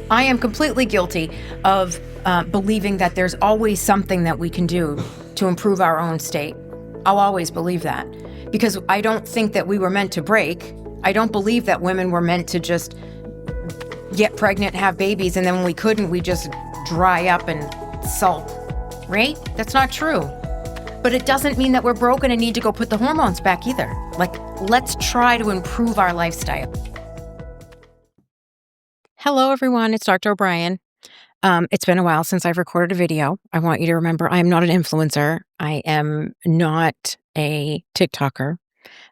I am completely guilty of believing that there's always something that we can do to improve our own state. I'll always believe that because I don't think that we were meant to break. I don't believe that women were meant to just get pregnant, have babies, and then when we couldn't, we just dry up and sulk, right? That's not true. But it doesn't mean that we're broken and need to go put the hormones back either. Like, let's try to improve our lifestyle. Hello, everyone. It's Dr. O'Brien. It's been a while since I've recorded a video. I want you to remember I am not an influencer. I am not a TikToker.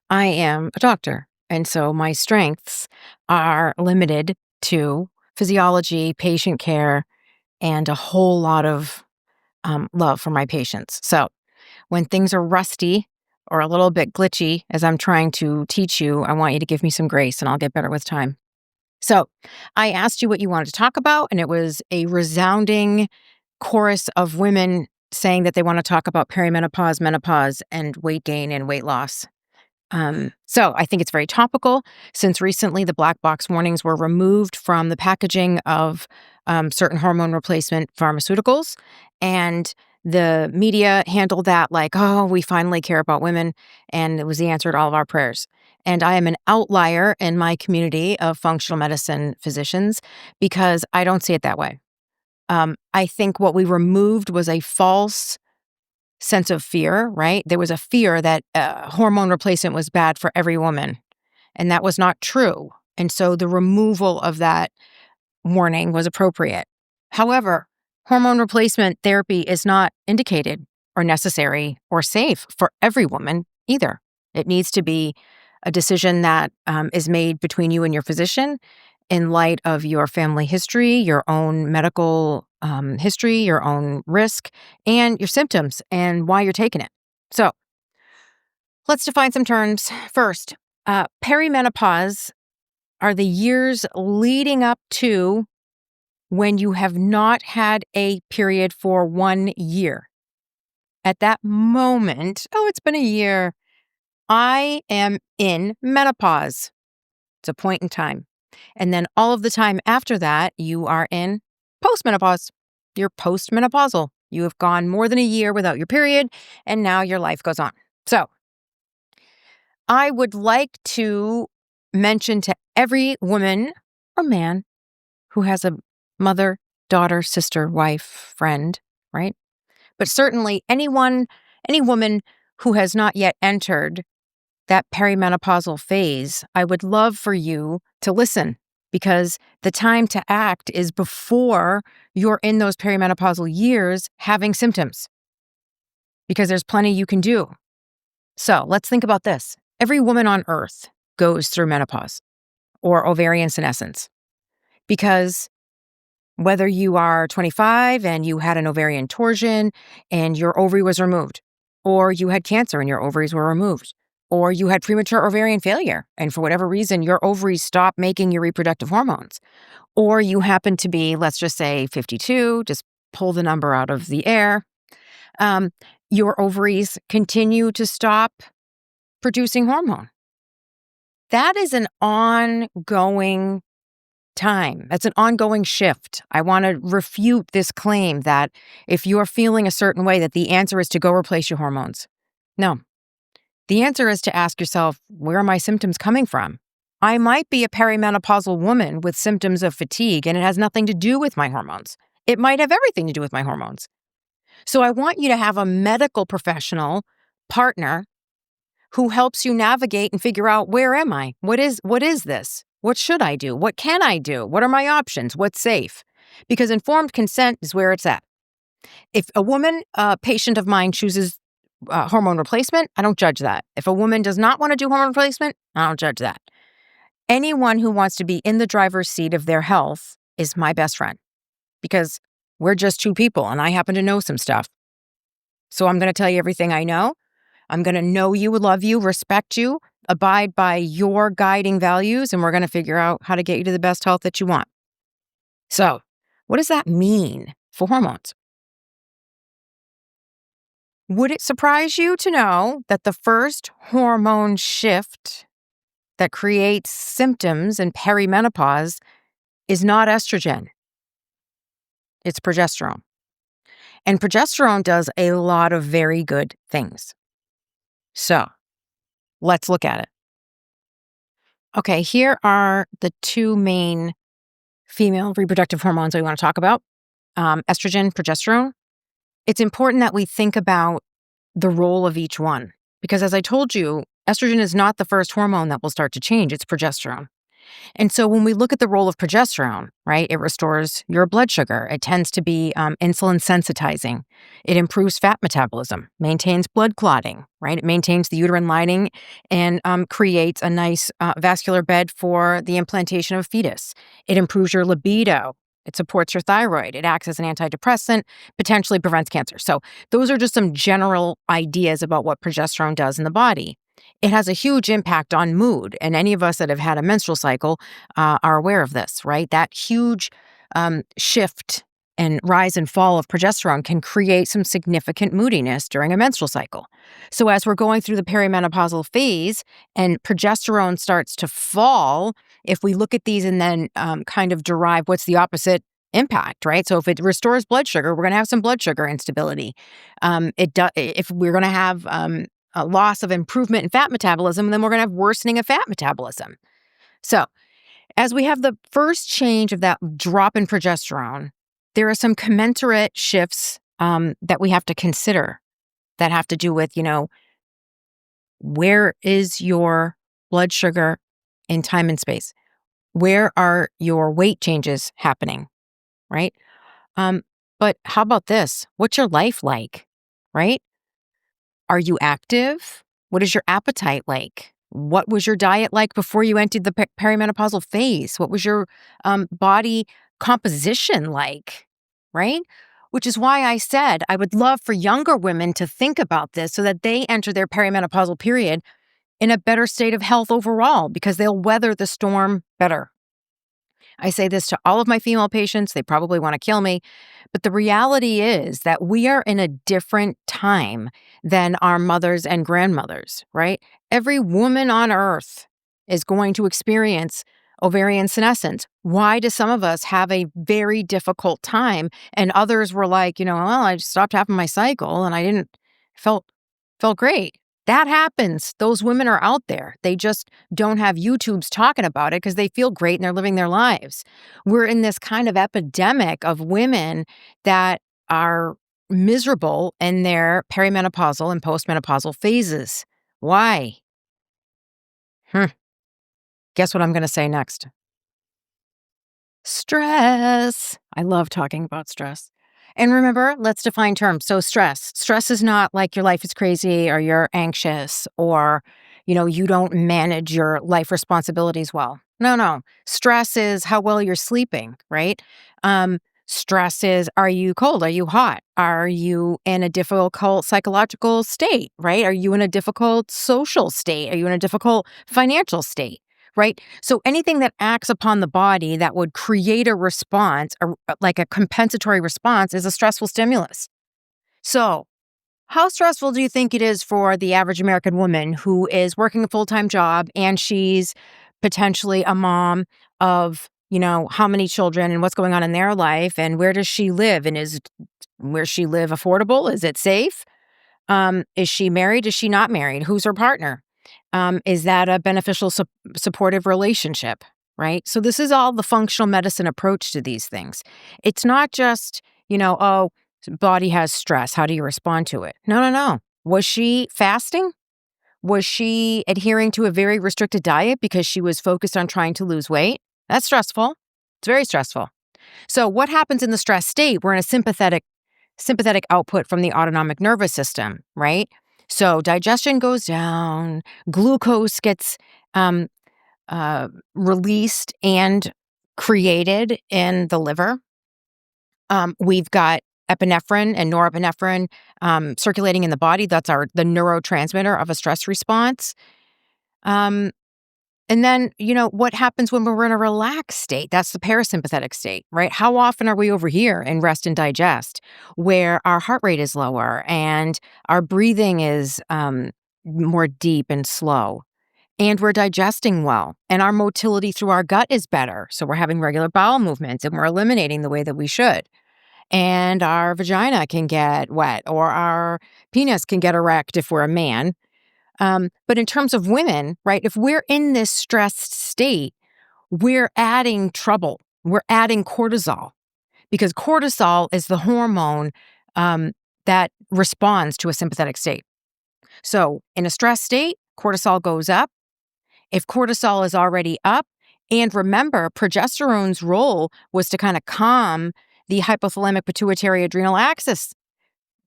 I am a doctor. And so my strengths are limited to physiology, patient care, and a whole lot of love for my patients. So when things are rusty or a little bit glitchy as I'm trying to teach you, I want you to give me some grace and I'll get better with time. So I asked you what you wanted to talk about, and it was a resounding chorus of women saying that they want to talk about perimenopause, menopause, and weight gain and weight loss. So I think it's very topical since recently the black box warnings were removed from the packaging of certain hormone replacement pharmaceuticals. And the media handled that like, oh, we finally care about women. And it was the answer to all of our prayers. And I am an outlier in my community of functional medicine physicians because I don't see it that way. I think what we removed was a false sense of fear, right? There was a fear that hormone replacement was bad for every woman, and that was not true. And so the removal of that warning was appropriate. However, hormone replacement therapy is not indicated or necessary or safe for every woman either. It needs to be a decision that is made between you and your physician in light of your family history, your own medical history, your own risk, and your symptoms and why you're taking it. So let's define some terms. First, perimenopause are the years leading up to when you have not had a period for 1 year. At that moment, it's been a year, I am in menopause. It's a point in time. And then all of the time after that, you are in postmenopause. You're postmenopausal. You have gone more than a year without your period, and now your life goes on. So I would like to mention to every woman or man who has a mother, daughter, sister, wife, friend, right? But certainly any woman who has not yet entered that perimenopausal phase, I would love for you to listen because the time to act is before you're in those perimenopausal years having symptoms, because there's plenty you can do. So let's think about this. Every woman on earth goes through menopause or ovarian senescence because whether you are 25 and you had an ovarian torsion and your ovary was removed, or you had cancer and your ovaries were removed, or you had premature ovarian failure, and for whatever reason, your ovaries stopped making your reproductive hormones. Or you happen to be, let's just say 52, just pull the number out of the air. Your ovaries continue to stop producing hormone. That is an ongoing time. That's an ongoing shift. I want to refute this claim that if you're feeling a certain way, that the answer is to go replace your hormones. No. The answer is to ask yourself, where are my symptoms coming from? I might be a perimenopausal woman with symptoms of fatigue, and it has nothing to do with my hormones. It might have everything to do with my hormones. So I want you to have a medical professional partner who helps you navigate and figure out, where am I? What is this? What should I do? What can I do? What are my options? What's safe? Because informed consent is where it's at. If a woman, a patient of mine, chooses hormone replacement, I don't judge that. If a woman does not want to do hormone replacement, I don't judge that. Anyone who wants to be in the driver's seat of their health is my best friend because we're just two people and I happen to know some stuff. So I'm going to tell you everything I know. I'm going to know you, love you, respect you, abide by your guiding values, and we're going to figure out how to get you to the best health that you want. So what does that mean for hormones? Would it surprise you to know that the first hormone shift that creates symptoms in perimenopause is not estrogen? It's progesterone. And progesterone does a lot of very good things. So let's look at it. Okay, here are the two main female reproductive hormones we want to talk about, estrogen, progesterone. It's important that we think about the role of each one because, as I told you, estrogen is not the first hormone that will start to change. It's progesterone. And so when we look at the role of progesterone, right, it restores your blood sugar. It tends to be insulin sensitizing. It improves fat metabolism, maintains blood clotting, right? It maintains the uterine lining and creates a nice vascular bed for the implantation of a fetus. It improves your libido. It supports your thyroid. It acts as an antidepressant, potentially prevents cancer. So those are just some general ideas about what progesterone does in the body. It has a huge impact on mood, and any of us that have had a menstrual cycle are aware of this, right? That huge shift and rise and fall of progesterone can create some significant moodiness during a menstrual cycle. So as we're going through the perimenopausal phase and progesterone starts to fall, if we look at these and then kind of derive what's the opposite impact, right? So if it restores blood sugar, we're going to have some blood sugar instability. If we're going to have a loss of improvement in fat metabolism, then we're going to have worsening of fat metabolism. So as we have the first change of that drop in progesterone, there are some commensurate shifts that we have to consider that have to do with, where is your blood sugar in time and space? Where are your weight changes happening, right? But how about this? What's your life like, right? Are you active? What is your appetite like? What was your diet like before you entered the perimenopausal phase? What was your body composition like, right? Which is why I said I would love for younger women to think about this so that they enter their perimenopausal period in a better state of health overall because they'll weather the storm better. I say this to all of my female patients. They probably want to kill me. But the reality is that we are in a different time than our mothers and grandmothers, right? Every woman on earth is going to experience ovarian senescence. Why do some of us have a very difficult time and others were like, well, I just stopped having my cycle and I didn't felt great. That happens. Those women are out there. They just don't have YouTubes talking about it because they feel great and they're living their lives. We're in this kind of epidemic of women that are miserable in their perimenopausal and postmenopausal phases. Why? Guess what I'm going to say next? Stress. I love talking about stress. And remember, let's define terms. So stress. Stress is not like your life is crazy or you're anxious or, you don't manage your life responsibilities well. No. Stress is how well you're sleeping, right? Stress is, are you cold? Are you hot? Are you in a difficult psychological state, right? Are you in a difficult social state? Are you in a difficult financial state? Right? So anything that acts upon the body that would create a response, like a compensatory response, is a stressful stimulus. So how stressful do you think it is for the average American woman who is working a full-time job and she's potentially a mom of, how many children and what's going on in their life and where does she live and is where she live affordable? Is it safe? Is she married? Is she not married? Who's her partner? Is that a beneficial, supportive relationship, right? So this is all the functional medicine approach to these things. It's not just, body has stress. How do you respond to it? No. Was she fasting? Was she adhering to a very restricted diet because she was focused on trying to lose weight? That's stressful. It's very stressful. So what happens in the stress state? We're in a sympathetic output from the autonomic nervous system, right? So digestion goes down, glucose gets released and created in the liver. We've got epinephrine and norepinephrine circulating in the body. That's the neurotransmitter of a stress response. And then, what happens when we're in a relaxed state? That's the parasympathetic state, right? How often are we over here in rest and digest, where our heart rate is lower and our breathing is more deep and slow, and we're digesting well, and our motility through our gut is better. So we're having regular bowel movements and we're eliminating the way that we should. and our vagina can get wet or our penis can get erect if we're a man. But in terms of women, right, if we're in this stressed state, we're adding trouble. We're adding cortisol because cortisol is the hormone um, that responds to a sympathetic state. So in a stress state, cortisol goes up. If cortisol is already up, and remember, progesterone's role was to kind of calm the hypothalamic pituitary adrenal axis.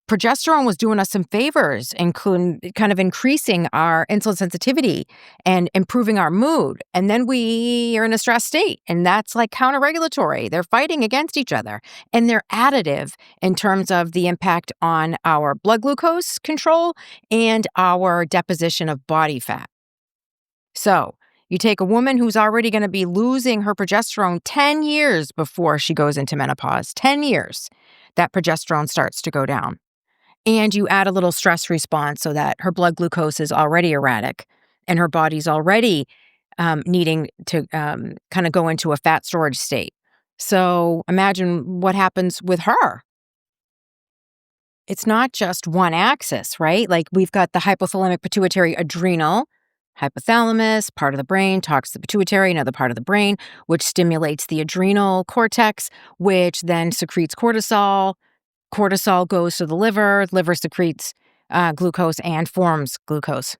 Progesterone was doing us some favors, including kind of increasing our insulin sensitivity and improving our mood. And then we are in a stress state, and that's like counter-regulatory. They're fighting against each other, and they're additive in terms of the impact on our blood glucose control and our deposition of body fat. So you take a woman who's already going to be losing her progesterone 10 years before she goes into menopause, 10 years, that progesterone starts to go down. And you add a little stress response so that her blood glucose is already erratic and her body's already needing to kind of go into a fat storage state. So imagine what happens with her. It's not just one axis, right? Like we've got the hypothalamic pituitary adrenal, hypothalamus, part of the brain, talks to the pituitary, another part of the brain, which stimulates the adrenal cortex, which then secretes cortisol. Cortisol goes to the liver, liver secretes glucose and forms glucose.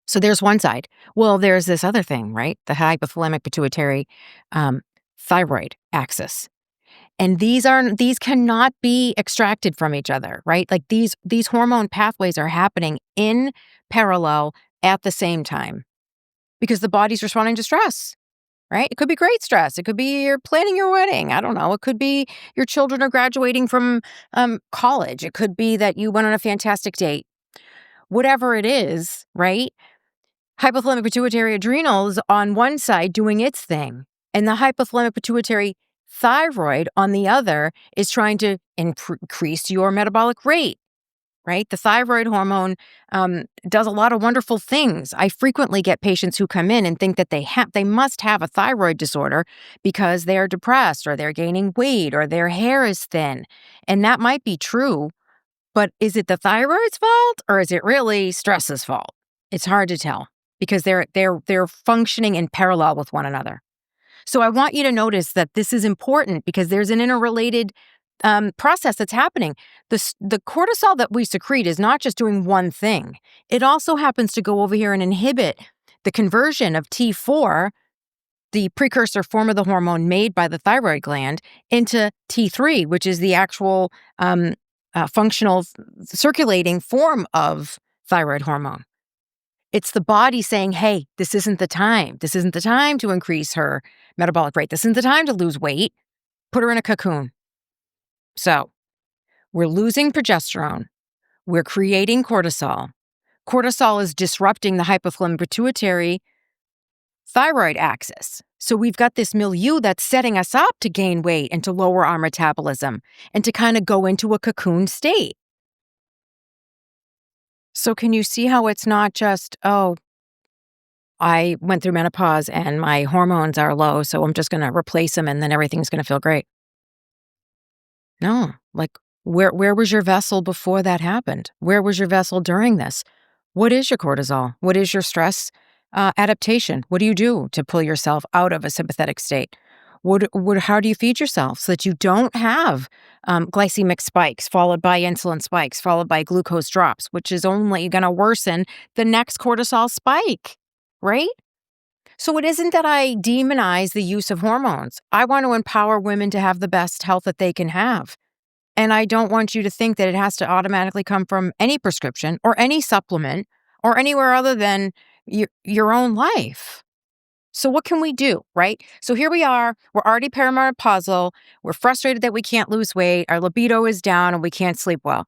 So there's one side. Well, there's this other thing, right? The hypothalamic pituitary thyroid axis. And these cannot be extracted from each other, right? Like these hormone pathways are happening in parallel at the same time because the body's responding to stress, right? It could be great stress. It could be you're planning your wedding. I don't know. It could be your children are graduating from college. It could be that you went on a fantastic date. Whatever it is, right? Hypothalamic pituitary adrenals on one side doing its thing, and the hypothalamic pituitary thyroid on the other is trying to increase your metabolic rate, right? The thyroid hormone does a lot of wonderful things. I frequently get patients who come in and think that they must have a thyroid disorder because they're depressed or they're gaining weight or their hair is thin. And that might be true, but is it the thyroid's fault or is it really stress's fault? It's hard to tell because they're functioning in parallel with one another. So I want you to notice that this is important because there's an interrelated process that's happening. The cortisol that we secrete is not just doing one thing. It also happens to go over here and inhibit the conversion of T4, the precursor form of the hormone made by the thyroid gland, into T3, which is the actual functional circulating form of thyroid hormone. It's the body saying, hey, this isn't the time. This isn't the time to increase her metabolic rate. This isn't the time to lose weight. Put her in a cocoon. So we're losing progesterone. We're creating cortisol. Cortisol is disrupting the hypothalamic pituitary thyroid axis. So we've got this milieu that's setting us up to gain weight and to lower our metabolism and to kind of go into a cocoon state. So can you see how it's not just, oh, I went through menopause and my hormones are low, so I'm just going to replace them and then everything's going to feel great? No, like where was your vessel before that happened? Where was your vessel during this? What is your cortisol? What is your stress adaptation? What do you do to pull yourself out of a sympathetic state? How do you feed yourself so that you don't have glycemic spikes followed by insulin spikes followed by glucose drops, which is only going to worsen the next cortisol spike, right? So it isn't that I demonize the use of hormones. I want to empower women to have the best health that they can have. And I don't want you to think that it has to automatically come from any prescription or any supplement or anywhere other than your own life. So what can we do, right? So here we are. We're already perimenopausal. We're frustrated that we can't lose weight. Our libido is down and we can't sleep well.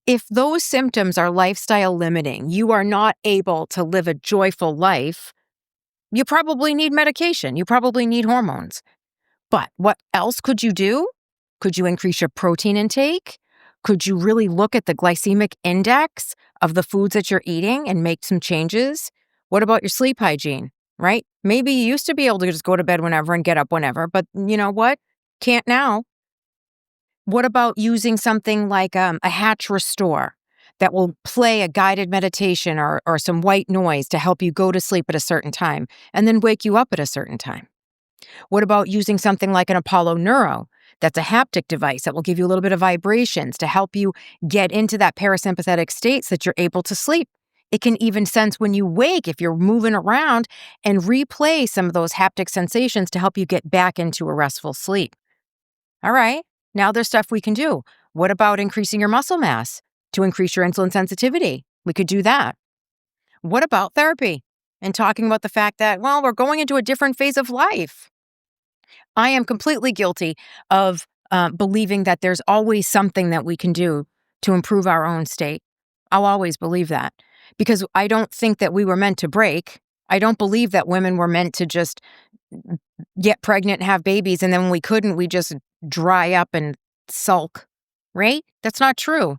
If those symptoms are lifestyle limiting, you are not able to live a joyful life, you probably need medication. You probably need hormones. But what else could you do? Could you increase your protein intake? Could you really look at the glycemic index of the foods that you're eating and make some changes? What about your sleep hygiene, right? Maybe you used to be able to just go to bed whenever and get up whenever, but you know what? Can't now. What about using something like a Hatch Restore that will play a guided meditation or some white noise to help you go to sleep at a certain time and then wake you up at a certain time? What about using something like an Apollo Neuro? That's a haptic device that will give you a little bit of vibrations to help you get into that parasympathetic state so that you're able to sleep. It can even sense when you wake if you're moving around and replay some of those haptic sensations to help you get back into a restful sleep. All right, now there's stuff we can do. What about increasing your muscle mass to increase your insulin sensitivity? We could do that. What about therapy and talking about the fact that, well, we're going into a different phase of life? I am completely guilty of believing that there's always something that we can do to improve our own state. I'll always believe that because I don't think that we were meant to break. I don't believe that women were meant to just get pregnant and have babies, and then when we couldn't, we just dry up and sulk, right? That's not true.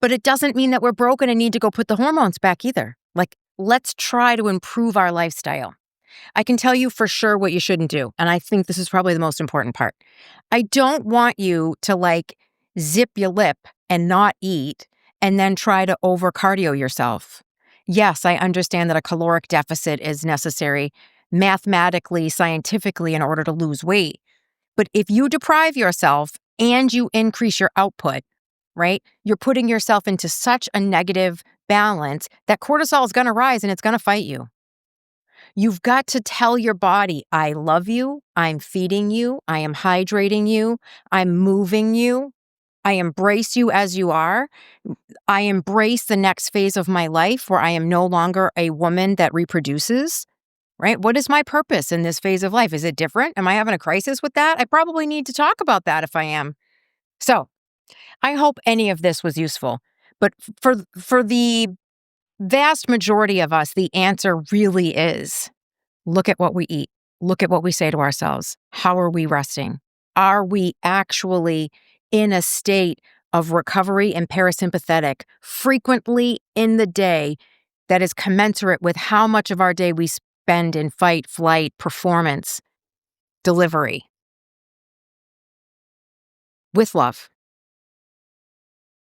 But it doesn't mean that we're broken and need to go put the hormones back either. Like, let's try to improve our lifestyle. I can tell you for sure what you shouldn't do. And I think this is probably the most important part. I don't want you to zip your lip and not eat and then try to over cardio yourself. Yes, I understand that a caloric deficit is necessary mathematically, scientifically in order to lose weight. But if you deprive yourself and you increase your output, right, you're putting yourself into such a negative balance that cortisol is going to rise and it's going to fight you. You've got to tell your body, I love you, I'm feeding you, I am hydrating you, I'm moving you, I embrace you as you are. I embrace the next phase of my life where I am no longer a woman that reproduces, right? What is my purpose in this phase of life? Is it different? Am I having a crisis with that? I probably need to talk about that if I am. So I hope any of this was useful. But for the vast majority of us, the answer really is look at what we eat. Look at what we say to ourselves. How are we resting? Are we actually in a state of recovery and parasympathetic frequently in the day that is commensurate with how much of our day we spend in fight, flight, performance, delivery? With love.